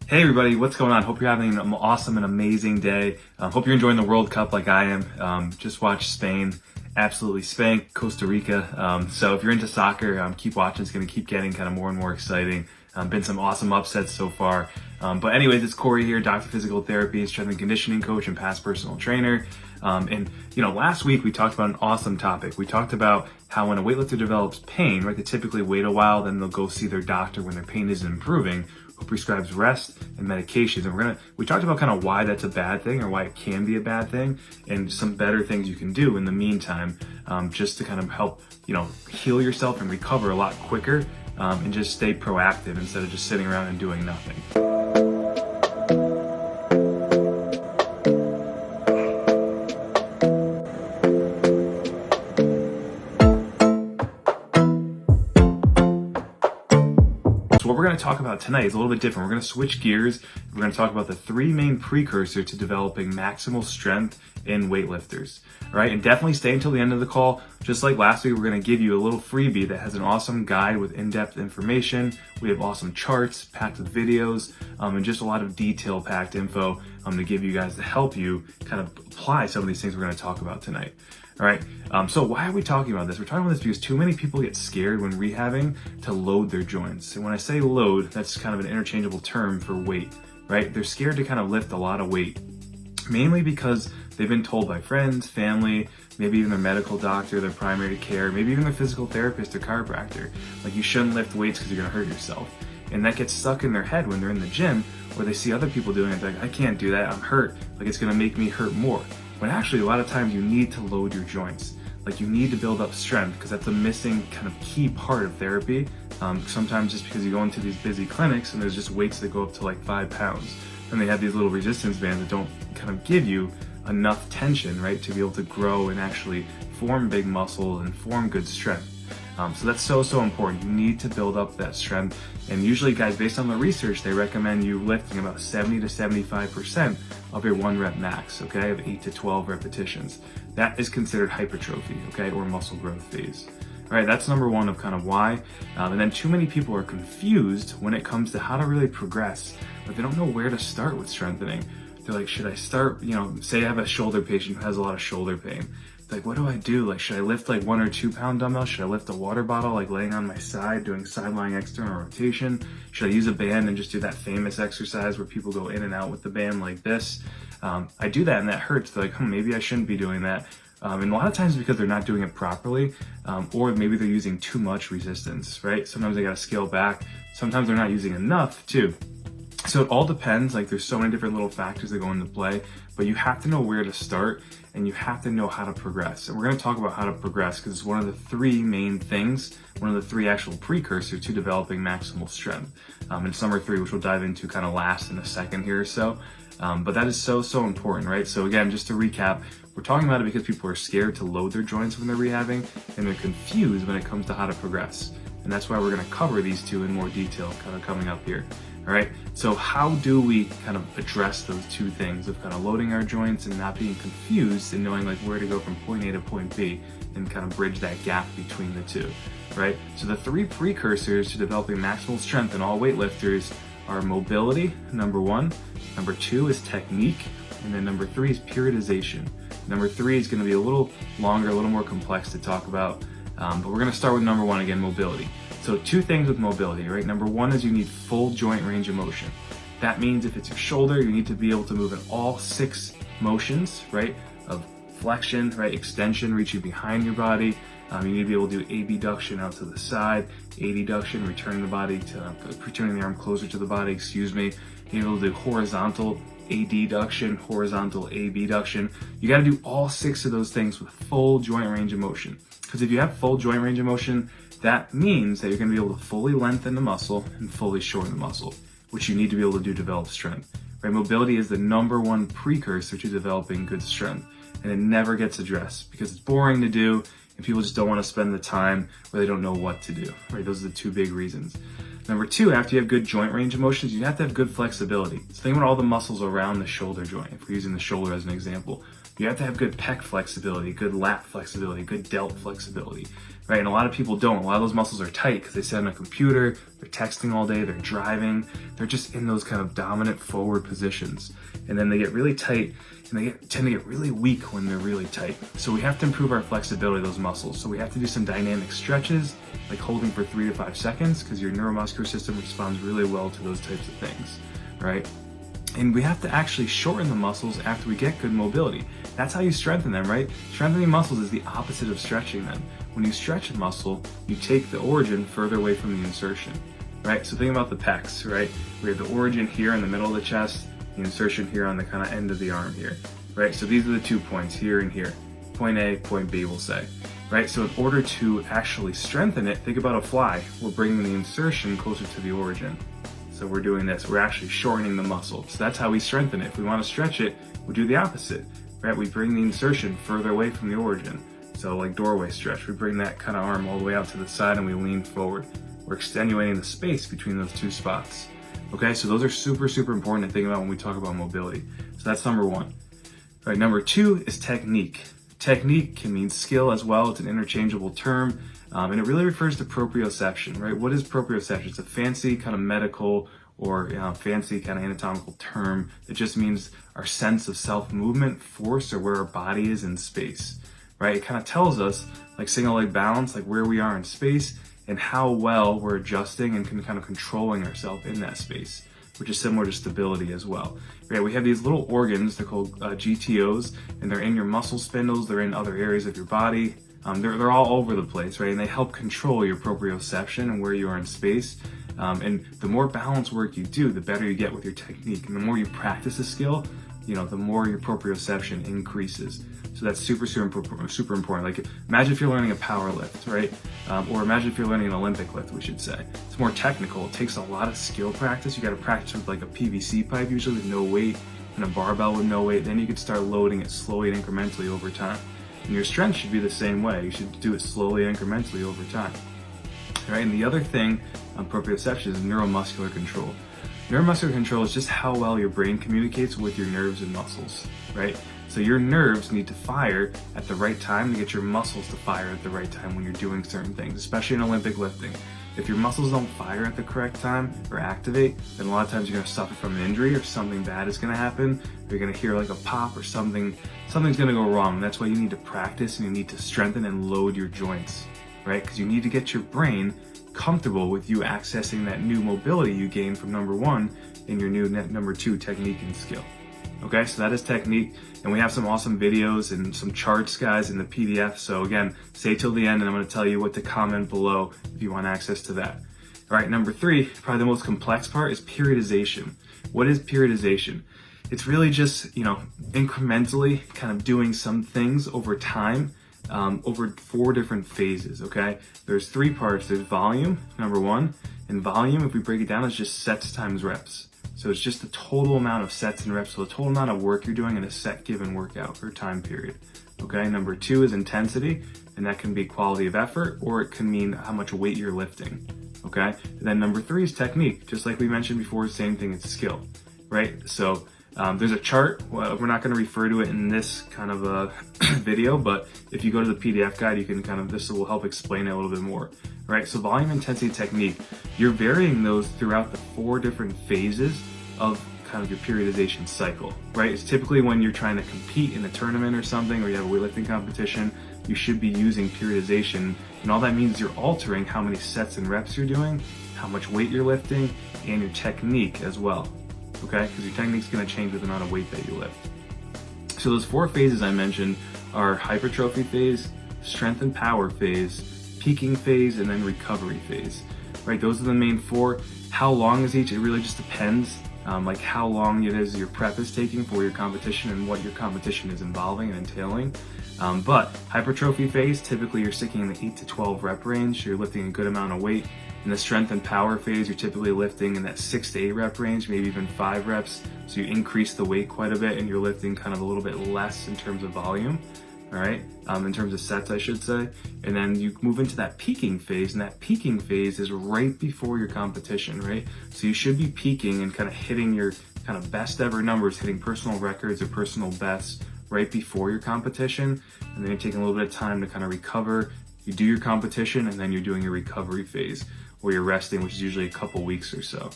Hey everybody, what's going on? Hope you're having an awesome and amazing day. Hope you're enjoying the World Cup like I am. Just watched Spain absolutely spank Costa Rica. So if you're into soccer, keep watching. It's going to keep getting kind of more and more exciting. Been some awesome upsets so far. But anyways, it's Corey here, Doctor of Physical Therapy, strength and conditioning coach and past personal trainer. And last week we talked about an awesome topic. We talked about how when a weightlifter develops pain, right, they typically wait a while, then they'll go see their doctor when their pain isn't improving, who prescribes rest and medications. And we talked about kind of why that's a bad thing or why it can be a bad thing and some better things you can do in the meantime, just to kind of help, heal yourself and recover a lot quicker, and just stay proactive instead of just sitting around and doing nothing. So what we're going to talk about tonight is a little bit different. We're going to switch gears. We're going to talk about the three main precursors to developing maximal strength in weightlifters. All right, and definitely stay until the end of the call. Just like last week, we're going to give you a little freebie that has an awesome guide with in-depth information. We have awesome charts packed with videos, and just a lot of detail-packed info to give you guys to help you kind of apply some of these things we're going to talk about tonight. All right, so why are we talking about this? We're talking about this because too many people get scared when rehabbing to load their joints. And when I say load, that's kind of an interchangeable term for weight, right? They're scared to kind of lift a lot of weight, mainly because they've been told by friends, family, maybe even their medical doctor, their primary care, maybe even their physical therapist or chiropractor, like you shouldn't lift weights because you're gonna hurt yourself. And that gets stuck in their head when they're in the gym, or they see other people doing it, they're like, I can't do that, I'm hurt, like it's gonna make me hurt more. When actually a lot of times you need to load your joints. Like you need to build up strength because that's a missing kind of key part of therapy. Sometimes just because you go into these busy clinics and there's just weights that go up to like 5 pounds. And they have these little resistance bands that don't kind of give you enough tension, right, to be able to grow and actually form big muscle and form good strength. So that's so important. You need to build up that strength. And usually, guys, based on the research, they recommend you lifting about 70 to 75% of your 1 rep max, okay, of 8 to 12 repetitions. That is considered hypertrophy, okay, or muscle growth phase. All right, that's number one of kind of why. And then too many people are confused when it comes to how to really progress, but they don't know where to start with strengthening. They're like, should I start, say I have a shoulder patient who has a lot of shoulder pain. Like, what do I do? Like, should I lift like 1 or 2 pound dumbbells? Should I lift a water bottle, like laying on my side, doing side lying external rotation? Should I use a band and just do that famous exercise where people go in and out with the band like this? I do that and that hurts. They're like, maybe I shouldn't be doing that. And a lot of times because they're not doing it properly, or maybe they're using too much resistance, right? Sometimes they got to scale back. Sometimes they're not using enough too. So it all depends. Like there's so many different little factors that go into play, but you have to know where to start and you have to know how to progress. And we're going to talk about how to progress because it's one of the 3 main things, one of the 3 actual precursors to developing maximal strength. And it's number 3, which we'll dive into kind of last in a second here or so. But that is so important, right? So again, just to recap, we're talking about it because people are scared to load their joints when they're rehabbing and they're confused when it comes to how to progress. And that's why we're going to cover these 2 in more detail kind of coming up here. All right, so how do we kind of address those 2 things of kind of loading our joints and not being confused and knowing like where to go from point A to point B and kind of bridge that gap between the 2, right? So the 3 precursors to developing maximal strength in all weightlifters are mobility, number 1, number 2 is technique, and then number 3 is periodization. Number 3 is going to be a little longer, a little more complex to talk about, but we're going to start with number 1 again, mobility. So 2 things with mobility, right? Number 1 is you need full joint range of motion. That means if it's your shoulder, you need to be able to move in all 6 motions, right? Of flexion, right? Extension, reaching behind your body. You need to be able to do abduction out to the side, adduction, returning the arm closer to the body, You need to be able to do horizontal adduction, horizontal abduction. You got to do all 6 of those things with full joint range of motion. Because if you have full joint range of motion, that means that you're going to be able to fully lengthen the muscle and fully shorten the muscle, which you need to be able to do to develop strength. Right? Mobility is the number 1 precursor to developing good strength, and it never gets addressed because it's boring to do and people just don't want to spend the time or they don't know what to do. Right? Those are the 2 big reasons. Number 2, after you have good joint range of motions, you have to have good flexibility. So think about all the muscles around the shoulder joint. If we're using the shoulder as an example, you have to have good pec flexibility, good lat flexibility, good delt flexibility, right? And a lot of people don't. A lot of those muscles are tight because they sit on a computer, they're texting all day, they're driving, they're just in those kind of dominant forward positions. And then they get really tight and they tend to get really weak when they're really tight. So we have to improve our flexibility of those muscles. So we have to do some dynamic stretches, like holding for 3 to 5 seconds, because your neuromuscular system responds really well to those types of things, right? And we have to actually shorten the muscles after we get good mobility. That's how you strengthen them, right? Strengthening muscles is the opposite of stretching them. When you stretch a muscle, you take the origin further away from the insertion, right? So think about the pecs, right? We have the origin here in the middle of the chest, the insertion here on the kind of end of the arm here, right? So these are the 2 points, here and here. Point A, point B, we'll say, right? So in order to actually strengthen it, think about a fly. We're bringing the insertion closer to the origin. So we're doing this, we're actually shortening the muscle. So that's how we strengthen it. If we want to stretch it, we do the opposite, right? We bring the insertion further away from the origin. So like doorway stretch, we bring that kind of arm all the way out to the side and we lean forward. We're extenuating the space between those 2 spots. Okay, so those are super, super important to think about when we talk about mobility. So that's number 1. All right, number 2 is technique. Technique can mean skill as well. It's an interchangeable term. And it really refers to proprioception, right? What is proprioception? It's a fancy kind of medical or fancy kind of anatomical term. It just means our sense of self-movement, force, or where our body is in space, right? It kind of tells us, like single leg balance, like where we are in space and how well we're adjusting and kind of controlling ourselves in that space, which is similar to stability as well. Right? We have these little organs, they're called GTOs, and they're in your muscle spindles, they're in other areas of your body. They're all over the place, right? And they help control your proprioception and where you are in space. And the more balance work you do, the better you get with your technique. And the more you practice a skill, the more your proprioception increases. So that's super, super important. Like imagine if you're learning a power lift, right? Or imagine if you're learning an Olympic lift, we should say. It's more technical. It takes a lot of skill practice. You got to practice with like a PVC pipe usually with no weight and a barbell with no weight. Then you can start loading it slowly and incrementally over time. And your strength should be the same way. You should do it slowly and incrementally over time. All right, and the other thing on proprioception is neuromuscular control. Neuromuscular control is just how well your brain communicates with your nerves and muscles, right? So your nerves need to fire at the right time to get your muscles to fire at the right time when you're doing certain things, especially in Olympic lifting. If your muscles don't fire at the correct time or activate, then a lot of times you're gonna suffer from an injury or something bad is gonna happen. Or you're gonna hear like a pop or something's gonna go wrong. That's why you need to practice and you need to strengthen and load your joints, right? Because you need to get your brain comfortable with you accessing that new mobility you gained from number 1 in your new number 2 technique and skill. Okay, so that is technique, and we have some awesome videos and some charts, guys, in the PDF. So again, stay till the end and I'm going to tell you what to comment below if you want access to that. All right, number 3, probably the most complex part, is periodization. What is periodization? It's really just, incrementally kind of doing some things over time, over 4 different phases, okay? There's 3 parts. There's volume, number 1, and volume, if we break it down, is just sets times reps. So it's just the total amount of sets and reps, so the total amount of work you're doing in a set given workout or time period. Okay, number 2 is intensity, and that can be quality of effort, or it can mean how much weight you're lifting. Okay, and then number 3 is technique, just like we mentioned before, same thing, it's skill, right? So there's a chart. Well, we're not going to refer to it in this kind of a video, but if you go to the PDF guide, you can this will help explain it a little bit more. Right, so volume, intensity, technique, you're varying those throughout the 4 different phases of kind of your periodization cycle, right? It's typically when you're trying to compete in a tournament or something, or you have a weightlifting competition, you should be using periodization. And all that means is you're altering how many sets and reps you're doing, how much weight you're lifting, and your technique as well, okay? Because your technique's gonna change with the amount of weight that you lift. So those 4 phases I mentioned are hypertrophy phase, strength and power phase, peaking phase, and then recovery phase, right? Those are the main 4. How long is each? It really just depends, like how long it is your prep is taking for your competition and what your competition is involving and entailing. But hypertrophy phase, typically you're sticking in the 8 to 12 rep range, so you're lifting a good amount of weight. In the strength and power phase, you're typically lifting in that 6 to 8 rep range, maybe even 5 reps. So you increase the weight quite a bit and you're lifting kind of a little bit less in terms of volume. All right, in terms of sets, I should say. And then you move into that peaking phase, and that peaking phase is right before your competition, right? So you should be peaking and kind of hitting your kind of best ever numbers, hitting personal records or personal bests right before your competition. And then you're taking a little bit of time to kind of recover, You do your competition and then you're doing your recovery phase where you're resting, which is usually a couple weeks or so.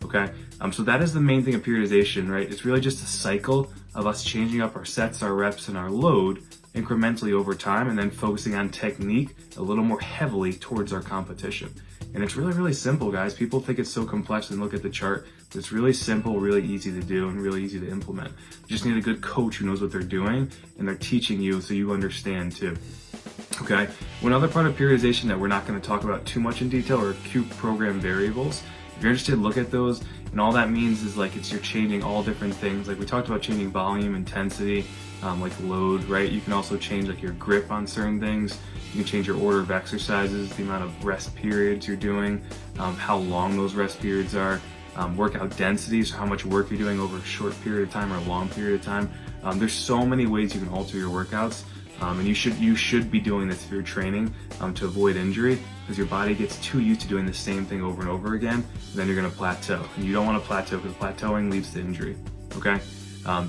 Okay, so that is the main thing of periodization, right? It's really just a cycle of us changing up our sets, our reps, and our load incrementally over time, and then focusing on technique a little more heavily towards our competition. And it's really, really simple, guys. People think it's so complex and look at the chart, but it's really simple, really easy to do, and really easy to implement. You just need a good coach who knows what they're doing, and they're teaching you so you understand too. Okay, one other part of periodization that we're not going to talk about too much in detail are acute program variables. If you're interested, look at those, and all that means is like you're changing all different things. Like we talked about changing volume, intensity, like load, right? You can also change like your grip on certain things. You can change your order of exercises, the amount of rest periods you're doing, how long those rest periods are, workout density, so how much work you're doing over a short period of time or a long period of time. There's so many ways you can alter your workouts. And you should be doing this through training to avoid injury, because your body gets too used to doing the same thing over and over again, and then you're going to plateau. And you don't want to plateau because plateauing leads to injury. Okay,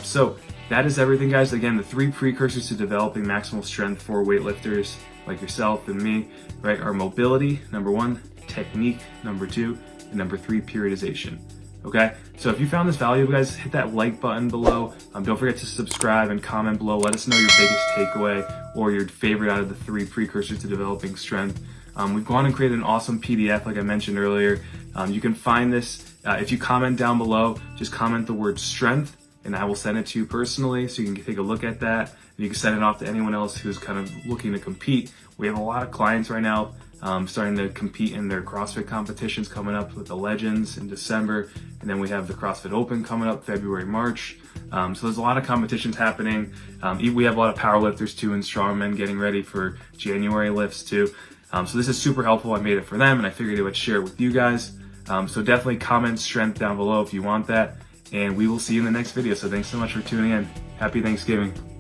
so that is everything, guys. Again, the 3 precursors to developing maximal strength for weightlifters like yourself and me, right, are mobility, number 1, technique, number 2, and number 3, periodization. Okay, so if you found this valuable, guys, hit that like button below. Don't forget to subscribe and comment below. Let us know your biggest takeaway or your favorite out of the 3 precursors to developing strength. We've gone and created an awesome PDF, like I mentioned earlier. You can find this if you comment down below. Just comment the word strength, and I will send it to you personally, so you can take a look at that. And you can send it off to anyone else who's kind of looking to compete. We have a lot of clients right now starting to compete in their CrossFit competitions coming up with the Legends in December, and then we have the CrossFit Open coming up February, March. So there's a lot of competitions happening. We have a lot of powerlifters too and strongmen getting ready for January lifts too. So this is super helpful. I made it for them, and I figured I would share it with you guys. So definitely comment strength down below if you want that, and we will see you in the next video. So thanks so much for tuning in. Happy Thanksgiving.